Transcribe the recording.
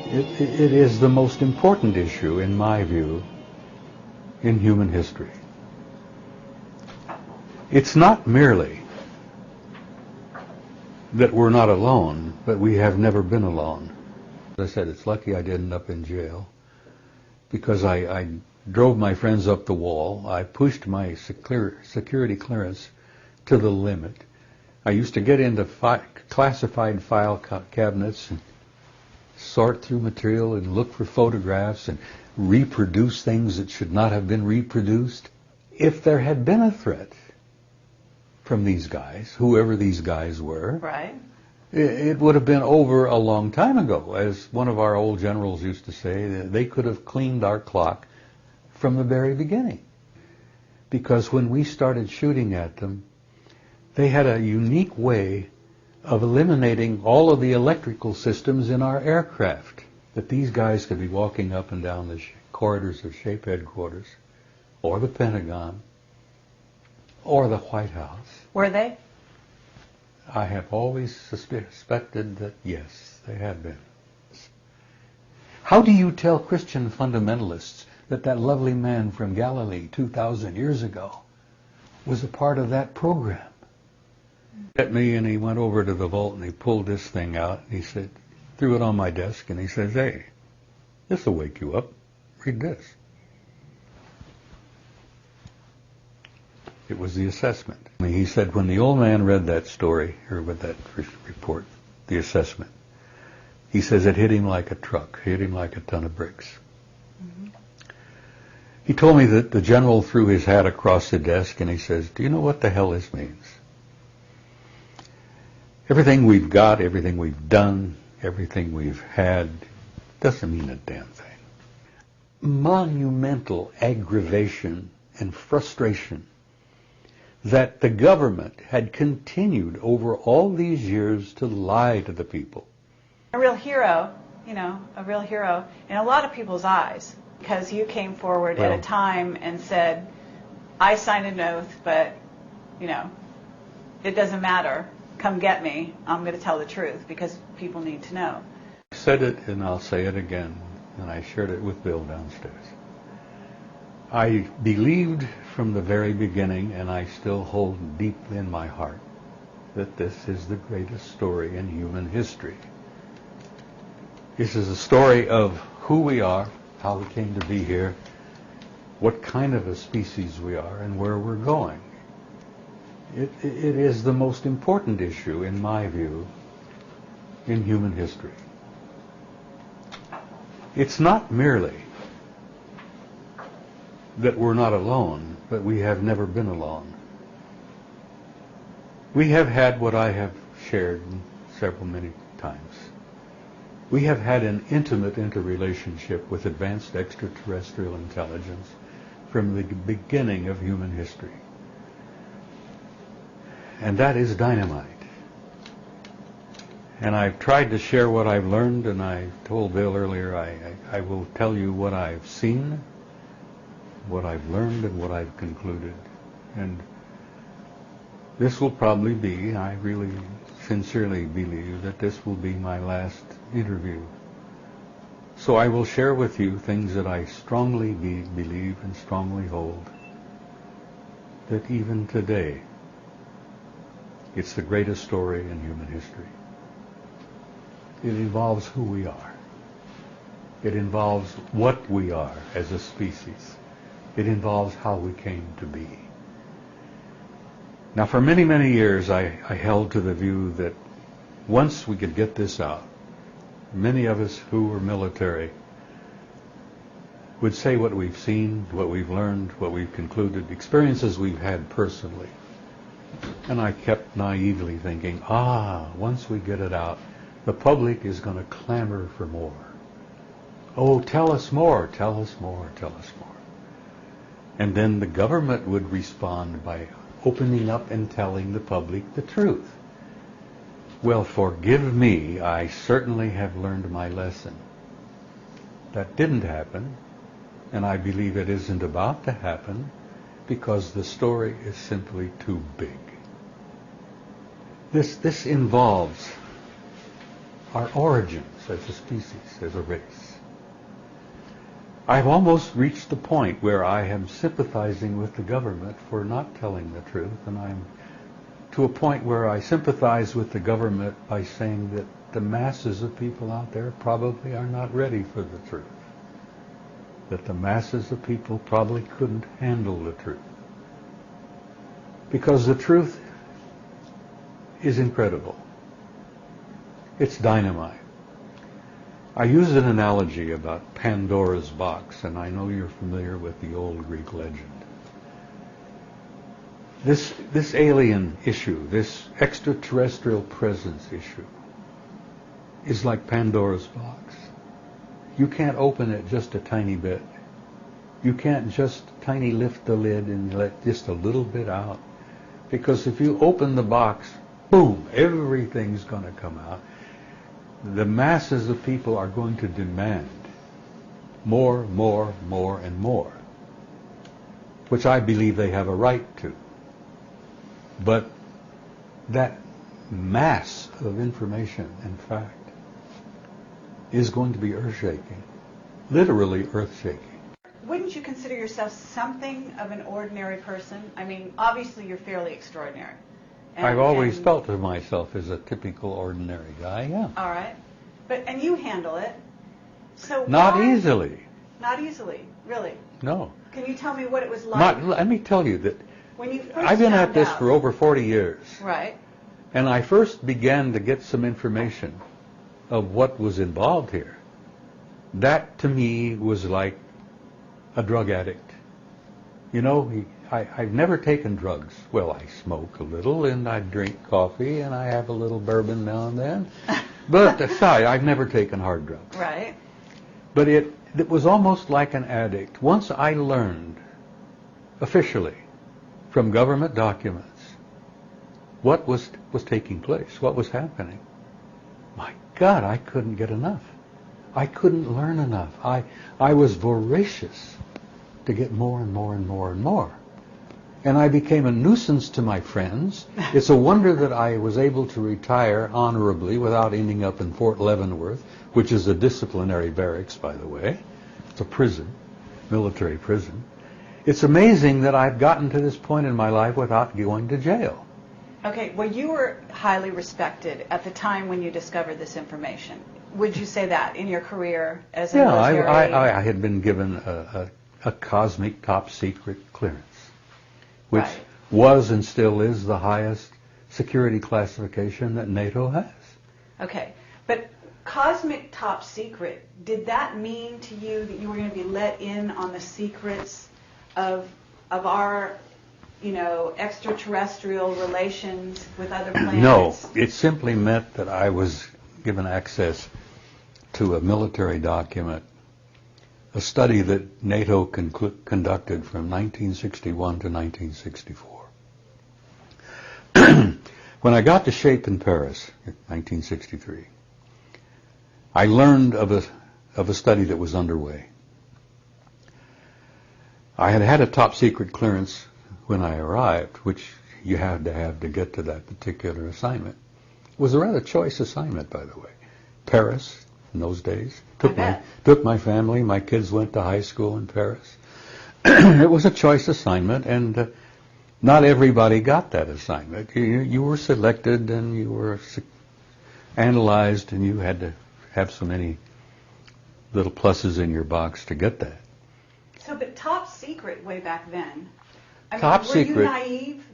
It is the most important issue, in my view, in human history. It's not merely that we're not alone, but we have never been alone. As I said, it's lucky I didn't end up in jail, because I drove my friends up the wall. I pushed my security clearance to the limit. I used to get into classified file cabinets and sort through material and look for photographs and reproduce things that should not have been reproduced. If there had been a threat from these guys, whoever these guys were, right, it would have been over a long time ago. As one of our old generals used to say, they could have cleaned our clock from the very beginning. Because when we started shooting at them, they had a unique way of eliminating all of the electrical systems in our aircraft. That these guys could be walking up and down the corridors of SHAPE headquarters, or the Pentagon, or the White House. Were they? I have always suspected that, yes, they had been. How do you tell Christian fundamentalists that that lovely man from Galilee 2,000 years ago was a part of that program? He met me and he went over to the vault and he pulled this thing out. He said, threw it on my desk and he says, "Hey, this will wake you up. Read this." It was the assessment. He said when the old man read that story, or with that report, the assessment, he says it hit him like a truck, hit him like a ton of bricks. Mm-hmm. He told me that the general threw his hat across the desk and he says, "Do you know what the hell this means? Everything we've got, everything we've done, everything we've had, doesn't mean a damn thing." Monumental aggravation and frustration that the government had continued over all these years to lie to the people. A real hero, a real hero in a lot of people's eyes, because you came forward at a time and said, "I signed an oath, but, it doesn't matter. Come get me. I'm going to tell the truth because people need to know." I said it and I'll say it again, and I shared it with Bill downstairs. I believed from the very beginning, and I still hold deep in my heart, that this is the greatest story in human history. This is a story of who we are, how we came to be here, what kind of a species we are, and where we're going. It is the most important issue, in my view, in human history. It's not merely that we're not alone, but we have never been alone. We have had what I have shared many times. We have had an intimate interrelationship with advanced extraterrestrial intelligence from the beginning of human history. And that is dynamite. And I've tried to share what I've learned, and I told Bill earlier, I will tell you what I've seen, what I've learned, and what I've concluded. And this will probably be, I really sincerely believe, that this will be my last interview. So I will share with you things that I strongly believe and strongly hold, that even today, it's the greatest story in human history. It involves who we are. It involves what we are as a species. It involves how we came to be. Now, for many, many years, I held to the view that once we could get this out, many of us who were military would say what we've seen, what we've learned, what we've concluded, experiences we've had personally. And I kept naively thinking, once we get it out, the public is going to clamor for more. Oh, tell us more, tell us more, tell us more. And then the government would respond by opening up and telling the public the truth. Well, forgive me, I certainly have learned my lesson. That didn't happen, and I believe it isn't about to happen, because the story is simply too big. This involves our origins as a species, as a race. I've almost reached the point where I am sympathizing with the government for not telling the truth, and I'm to a point where I sympathize with the government by saying that the masses of people out there probably are not ready for the truth. That the masses of people probably couldn't handle the truth. Because the truth is incredible. It's dynamite. I use an analogy about Pandora's box, and I know you're familiar with the old Greek legend. This alien issue, this extraterrestrial presence issue, is like Pandora's box. You can't open it just a tiny bit. You can't just tiny lift the lid and let just a little bit out. Because if you open the box, boom, everything's going to come out. The masses of people are going to demand more, more, more, and more, which I believe they have a right to. But that mass of information and fact is going to be earth-shaking, literally earth-shaking. Wouldn't you consider yourself something of an ordinary person? I mean, obviously you're fairly extraordinary. I've always felt of myself as a typical ordinary guy, yeah. All right. And you handle it. So Not easily. Not easily, really? No. Can you tell me what it was like? Let me tell you that when you first I've been at this out? for over 40 years. Right. And I first began to get some information of what was involved here. That to me was like a drug addict. You know, I've never taken drugs. Well, I smoke a little and I drink coffee and I have a little bourbon now and then. But aside, I've never taken hard drugs. Right. But it was almost like an addict. Once I learned officially from government documents what was taking place, what was happening, my God, I couldn't get enough. I couldn't learn enough. I was voracious to get more and more and more and more. And I became a nuisance to my friends. It's a wonder that I was able to retire honorably without ending up in Fort Leavenworth, which is a disciplinary barracks, by the way. It's a prison, military prison. It's amazing that I've gotten to this point in my life without going to jail. Okay, well, you were highly respected at the time when you discovered this information. Would you say that in your career as a military? Yeah, I had been given a cosmic top secret clearance, which right. was and still is the highest security classification that NATO has. Okay, but cosmic top secret, did that mean to you that you were going to be let in on the secrets of our, extraterrestrial relations with other planets? No, it simply meant that I was given access to a military document, a study that NATO conducted from 1961 to 1964. When I got to shape in Paris in 1963, I learned of a study that was underway. I had had a top secret clearance when I arrived, which you had to have to get to that particular assignment. It was a rather choice assignment, by the way. Paris, in those days. Took my family. My kids went to high school in Paris. It was a choice assignment, and not everybody got that assignment. You were selected, and you were analyzed, and you had to have so many little pluses in your box to get that. So, but top secret way back then. I mean, Top were secret. you naive